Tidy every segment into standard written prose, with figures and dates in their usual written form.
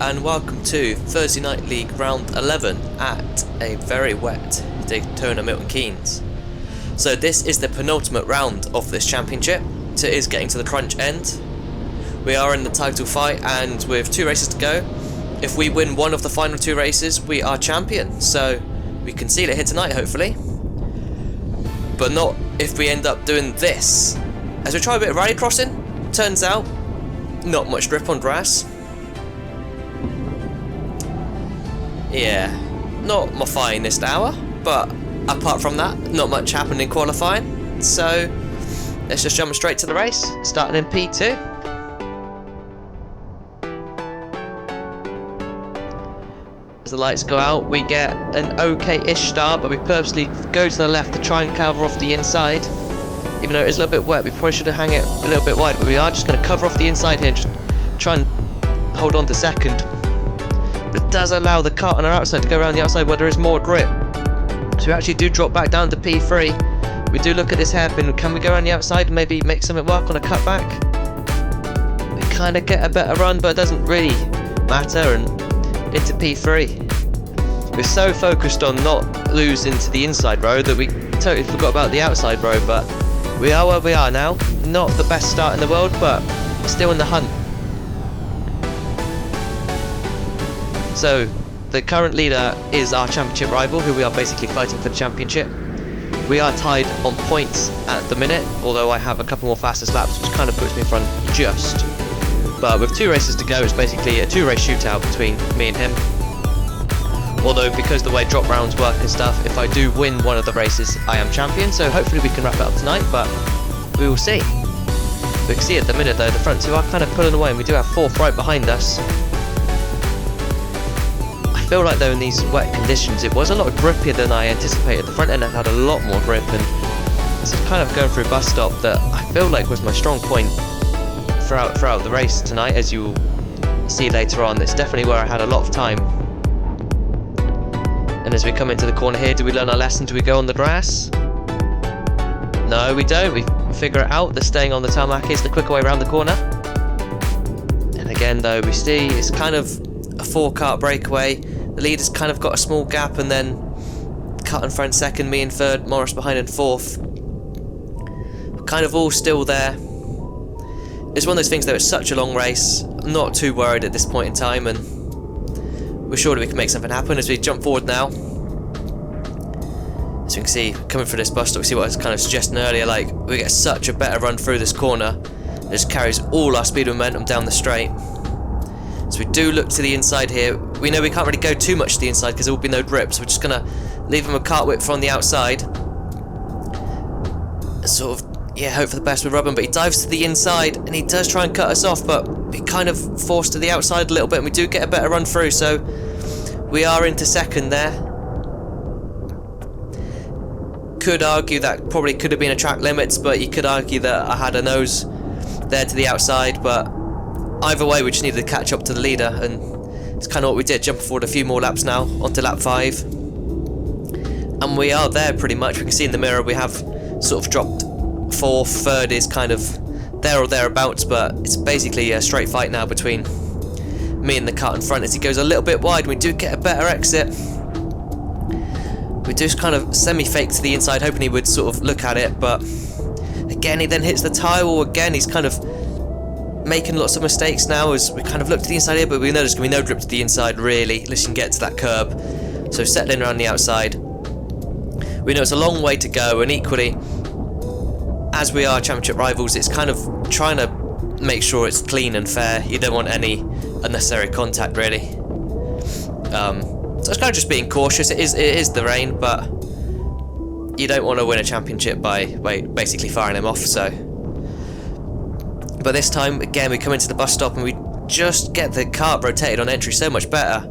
and welcome to Thursday Night League round 11 at a very wet Daytona Milton Keynes. So this is the penultimate round of this championship, so it is getting to the crunch end. We are in the title fight and with 2 races to go. If we win one of the final 2 races, we are champion, so we can seal it here tonight hopefully. But not if we end up doing this. As we try a bit of rally crossing, turns out not much grip on grass. Yeah, not my finest hour, but apart from that, not much happened in qualifying. So let's just jump straight to the race, starting in P2. As the lights go out, we get an okay-ish start, but we purposely go to the left to try and cover off the inside. Even though it is a little bit wet, we probably should have hung it a little bit wide, but we are just going to cover off the inside here and just try and hold on to second. But it does allow the kart on our outside to go around the outside where there is more grip. So we actually do drop back down to P3. We do look at this hairpin. Can we go around the outside and maybe make something work on a cutback? We kind of get a better run, but it doesn't really matter, and into P3. We're so focused on not losing to the inside row that we totally forgot about the outside row, but we are where we are now. Not the best start in the world, but still in the hunt. So the current leader is our championship rival, who we are basically fighting for the championship. We are tied on points at the minute, although I have a couple more fastest laps, which kind of puts me in front just. But with 2 races to go, it's basically a 2-race shootout between me and him. Although, because the way drop rounds work and stuff, if I do win one of the races, I am champion, so hopefully we can wrap it up tonight, but we will see. We can see at the minute though, the front 2 are kind of pulling away, and we do have 4th right behind us. I feel like though in these wet conditions, it was a lot grippier than I anticipated. The front end had a lot more grip, and this is kind of going through a bus stop that I feel like was my strong point throughout the race tonight, as you will see later on. It's definitely where I had a lot of time. And as we come into the corner here, do we learn our lesson? Do we go on the grass? No, we don't. We figure it out that staying on the tarmac is the quicker way around the corner. And again though, we see it's kind of a 4-kart breakaway. The leader's kind of got a small gap, and then cut in front 2nd, me in 3rd, Morris behind in 4th. We're kind of all still there. It's one of those things though, it's such a long race. I'm not too worried at this point in time, and we're sure that we can make something happen as we jump forward now. As you can see, coming through this bus stop, we see what I was kind of suggesting earlier, like, we get such a better run through this corner. It just carries all our speed and momentum down the straight. So we do look to the inside here. We know we can't really go too much to the inside because there will be no grip, so we're just going to leave him a kart whip from the outside. Sort of, yeah, hope for the best with Robin, but he dives to the inside and he does try and cut us off, but we kind of forced to the outside a little bit, and we do get a better run through, so we are into 2nd there. Could argue that probably could have been a track limits, but you could argue that I had a nose there to the outside, but either way we just needed to catch up to the leader, and it's kind of what we did, jumping forward a few more laps now onto lap 5. And we are there pretty much. We can see in the mirror we have sort of dropped 4th, 3rd is kind of there or thereabouts, but it's basically a straight fight now between me and the kart in front. As he goes a little bit wide, we do get a better exit. We do kind of semi-fake to the inside, hoping he would sort of look at it, but again he then hits the tyre wall again. He's kind of making lots of mistakes now as we kind of look to the inside here, but we know there's going to be no grip to the inside really, unless you can get to that curb. So settling around the outside. We know it's a long way to go, and equally, as we are championship rivals, it's kind of trying to make sure it's clean and fair. You don't want any unnecessary contact really. So it's kind of just being cautious. It is the rain, but you don't want to win a championship by basically firing him off. So, but this time again we come into the bus stop and we just get the kart rotated on entry so much better.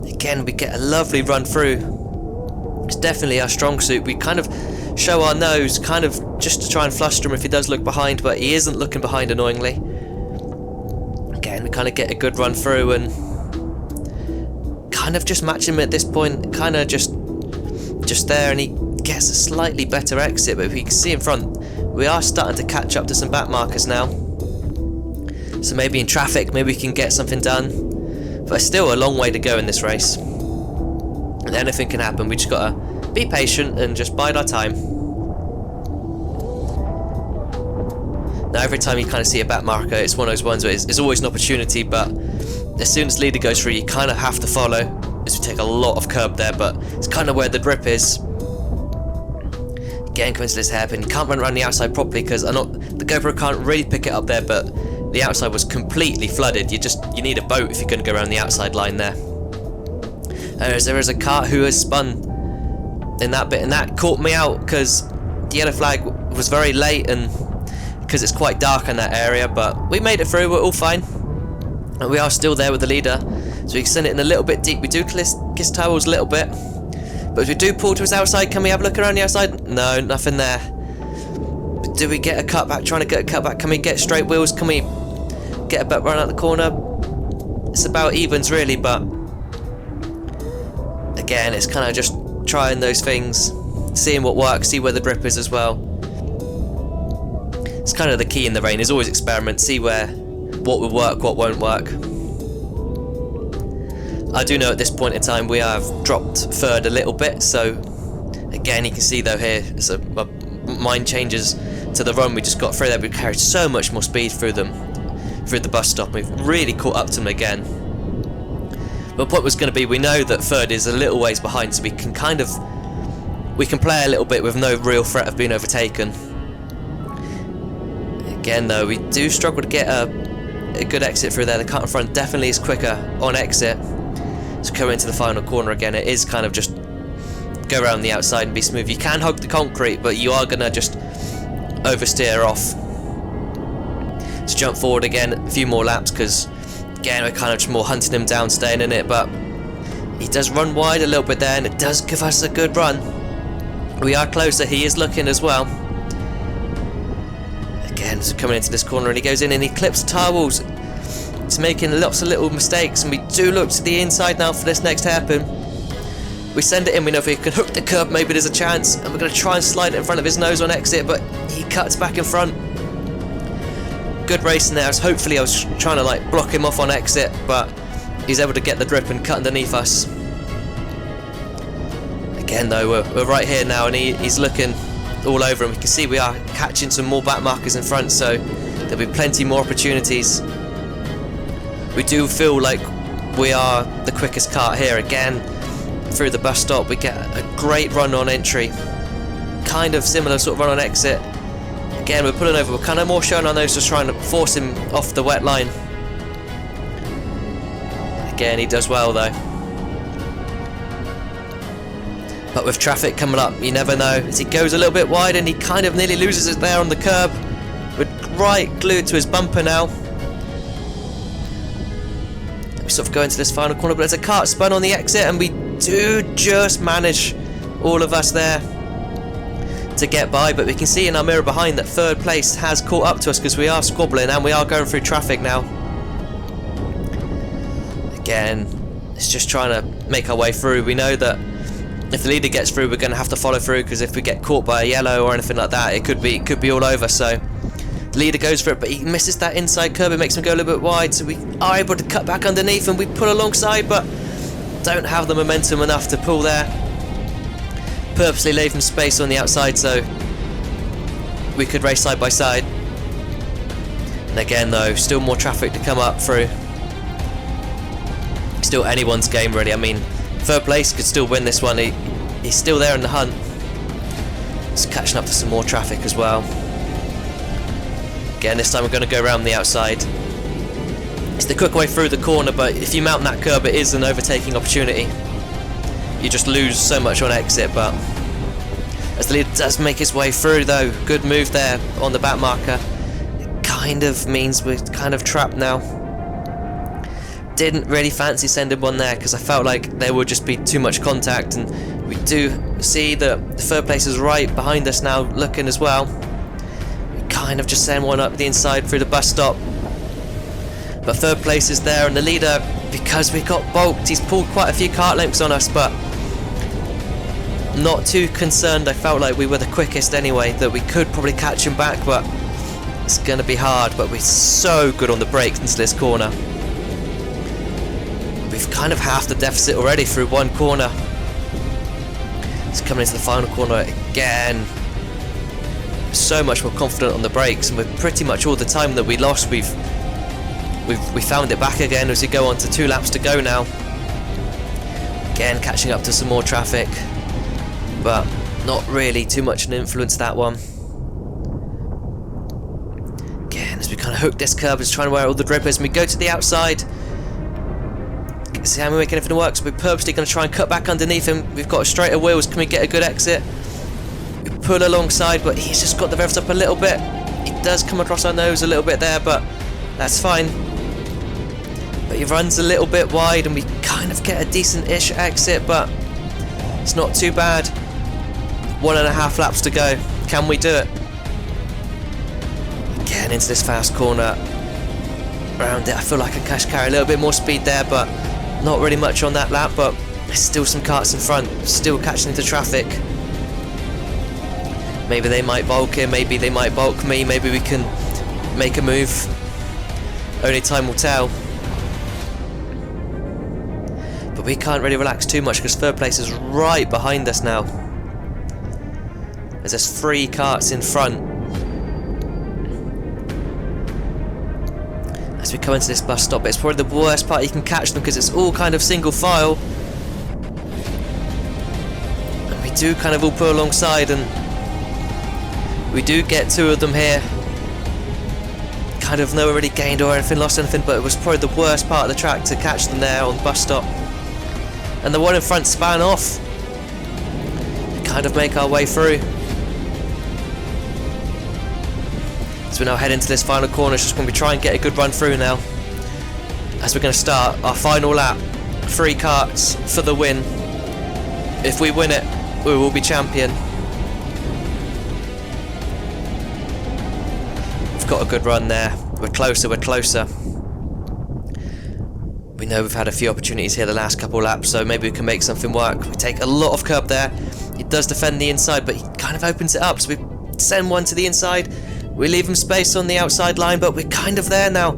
Again we get a lovely run through. It's definitely our strong suit. We kind of show our nose, kind of just to try and fluster him if he does look behind, but he isn't looking behind annoyingly. Again, we kind of get a good run through and kind of just match him at this point, kind of just there, and he gets a slightly better exit, but if you can see in front, we are starting to catch up to some back markers now. So maybe in traffic, maybe we can get something done. But still a long way to go in this race. And anything can happen. We just gotta be patient and just bide our time. Now every time you kind of see a back marker, it's one of those ones where it's always an opportunity, but as soon as leader goes through, you kind of have to follow, as we take a lot of curb there, but it's kind of where the grip is. Again, coming to this hairpin, you can't run around the outside properly because the GoPro can't really pick it up there, but the outside was completely flooded. You need a boat if you're going to go around the outside line there. As there is a kart who has spun in that bit, and that caught me out because the yellow flag was very late and because it's quite dark in that area, but we made it through, we're all fine. And we are still there with the leader, so we can send it in a little bit deep. We do kiss towels a little bit, but if we do pull to his outside, can we have a look around the outside? No, nothing there. But do we get a cutback? Trying to get a cutback. Can we get straight wheels? Can we get a back run out the corner? It's about evens really, but again, it's kind of just trying those things, seeing what works, see where the grip is as well. It's kind of the key in the rain, is always experiment, see what will work, what won't work. I do know at this point in time we have dropped third a little bit, so again you can see though here, it's mind changes to the run we just got through there. We carried so much more speed through the bus stop, and we've really caught up to them again. But the point was going to be, we know that third is a little ways behind, so we can play a little bit with no real threat of being overtaken. Again though, we do struggle to get a good exit through there. The car in front definitely is quicker on exit. So coming into the final corner again, it is kind of just go around the outside and be smooth. You can hug the concrete, but you are going to just oversteer off. To jump forward again, a few more laps, because again we're kind of just more hunting him down, staying in it, but he does run wide a little bit there, and it does give us a good run. We are closer, he is looking as well. Again, so coming into this corner, and he goes in and he clips the tire walls. He's making lots of little mistakes, and we do look to the inside now for this next hairpin. We send it in, we know if we can hook the curb, maybe there's a chance, and we're going to try and slide it in front of his nose on exit, but he cuts back in front. Good racing there, hopefully I was trying to like block him off on exit, but he's able to get the grip and cut underneath us. Again though, we're right here now, and he's looking all over him. We can see we are catching some more back markers in front, so there'll be plenty more opportunities. We do feel like we are the quickest kart here. Again, through the bus stop we get a great run on entry, kind of similar sort of run on exit. Again, we're pulling over, we're kind of more showing our nose, just trying to force him off the wet line. Again, he does well though. But with traffic coming up, you never know. As he goes a little bit wide, and he kind of nearly loses it there on the curb. We're right glued to his bumper now. We sort of go into this final corner, but there's a kart spun on the exit, and we do just manage, all of us there, to get by. But we can see in our mirror behind that third place has caught up to us, because we are squabbling and we are going through traffic now. Again, it's just trying to make our way through. We know that if the leader gets through, we're going to have to follow through, because if we get caught by a yellow or anything like that, it could be all over. So the leader goes for it, but he misses that inside curb. It makes him go a little bit wide, so we are able to cut back underneath, and we pull alongside, but don't have the momentum enough to pull there. Purposely leave him space on the outside so we could race side by side. And again though, still more traffic to come up through. Still anyone's game really. I mean, third place could still win this one. He's still there in the hunt. Just catching up to some more traffic as well. Again, this time we're going to go around the outside. It's the quick way through the corner, but if you mount that curb, it is an overtaking opportunity. You just lose so much on exit, but as the leader does make his way through though, good move there on the back marker. It kind of means we're kind of trapped now. Didn't really fancy sending one there, because I felt like there would just be too much contact, and we do see that the third place is right behind us now, looking as well. We kind of just send one up the inside through the bus stop. But third place is there, and the leader, because we got bulked, he's pulled quite a few kart lengths on us, but not too concerned. I felt like we were the quickest anyway, that we could probably catch him back, but it's going to be hard. But we're so good on the brakes into this corner. we've kind of halved the deficit already through one corner. It's coming into the final corner again. So much more confident on the brakes, and we're pretty much all the time that we lost, we found it back again as we go on to 2 laps to go now. Again, catching up to some more traffic, but not really too much an influence that one. Again, as we kind of hook this curb, just trying to wear all the drippers, and we go to the outside. See how we make anything work. So we're purposely going to try and cut back underneath him. We've got straighter wheels. Can we get a good exit? We pull alongside, but he's just got the revs up a little bit. He does come across our nose a little bit there, but that's fine. But he runs a little bit wide, and we kind of get a decent-ish exit, but it's not too bad. 1.5 laps to go. Can we do it? Getting into this fast corner. Around it, I feel like I can carry a little bit more speed there, but not really much on that lap. But there's still some karts in front, still catching into traffic. Maybe they might bulk him, maybe they might bulk me, maybe we can make a move. Only time will tell. But we can't really relax too much because third place is right behind us now. There's 3 karts in front. As we come into this bus stop, it's probably the worst part. You can catch them because it's all kind of single file. And we do kind of all pull alongside, and we do get 2 of them here. Kind of no really gained or anything, lost anything, but it was probably the worst part of the track to catch them there on the bus stop. And the one in front span off. We kind of make our way through. So we now head into this final corner. It's just going to be try and get a good run through now. As we're going to start our final lap. 3 karts for the win. If we win it, we will be champion. We've got a good run there. We're closer, we're closer. We know we've had a few opportunities here the last couple of laps, so maybe we can make something work. We take a lot of curb there. He does defend the inside, but he kind of opens it up. So we send one to the inside. We leave him space on the outside line, but we're kind of there now.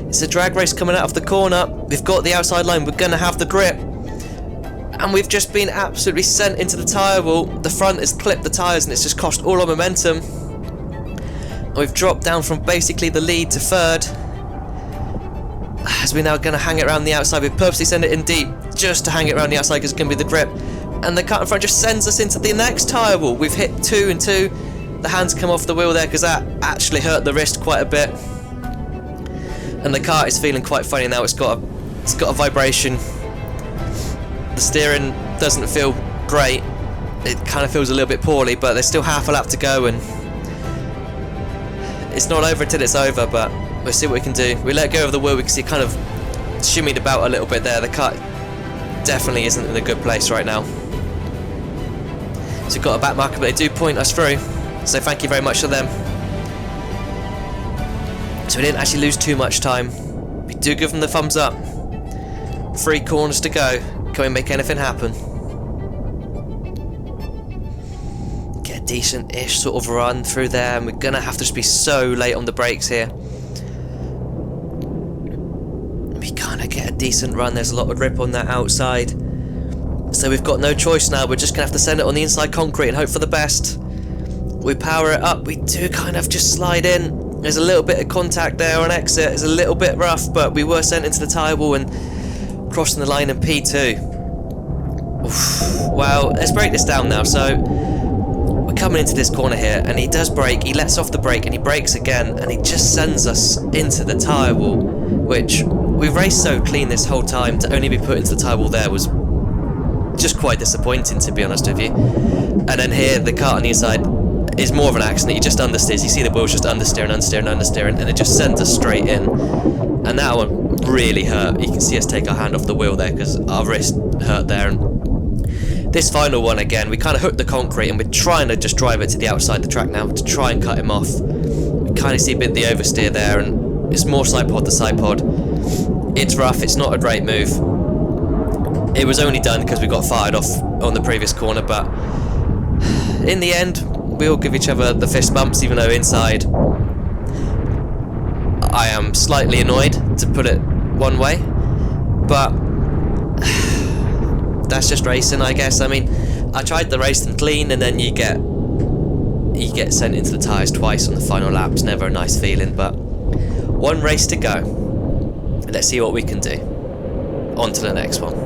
It's a drag race coming out of the corner. We've got the outside line. We're going to have the grip. And we've just been absolutely sent into the tyre wall. The front has clipped the tyres, and it's just cost all our momentum. And we've dropped down from basically the lead to 3rd. As we're now going to hang it around the outside. We've purposely sent it in deep just to hang it around the outside because it's going to be the grip. And the cut in front just sends us into the next tyre wall. We've hit 2 and 2. The hands come off the wheel there because that actually hurt the wrist quite a bit. And the kart is feeling quite funny now. It's got a vibration. The steering doesn't feel great. It kind of feels a little bit poorly, but there's still half a lap to go, and it's not over until it's over, but we'll see what we can do. We let go of the wheel. We can see it kind of shimmied about a little bit there. The kart definitely isn't in a good place right now. So we've got a back marker, but they do point us through. So thank you very much to them. So we didn't actually lose too much time. We do give them the thumbs up. 3 corners to go. Can we make anything happen? Get a decent-ish sort of run through there, and we're going to have to just be so late on the brakes here. We kind of get a decent run. There's a lot of grip on that outside. So we've got no choice now. We're just going to have to send it on the inside concrete and hope for the best. We power it up. We do kind of just slide in. There's a little bit of contact there on exit. It's a little bit rough, but we were sent into the tyre wall and crossing the line in P2. Oof. Well, let's break this down now. So we're coming into this corner here, and he does brake. He lets off the brake, and he brakes again, and he just sends us into the tyre wall, which we raced so clean this whole time. To only be put into the tyre wall there was just quite disappointing, to be honest with you. And then here, the kart on the inside is more of an accident. He just understeers. You see the wheels just understeering, and it just sends us straight in. And that one really hurt. You can see us take our hand off the wheel there because our wrist hurt there. And this final one again, we kind of hooked the concrete, and we're trying to just drive it to the outside the track now to try and cut him off. We kind of see a bit of the oversteer there, and it's more side pod to side pod. It's rough. It's not a great move. It was only done because we got fired off on the previous corner, but in the end, we all give each other the fist bumps, even though inside I am slightly annoyed, to put it one way. But that's just racing, I guess. I mean, I tried to race them clean, and then you get sent into the tyres twice on the final lap. It's never a nice feeling, but one race to go. Let's see what we can do. On to the next one.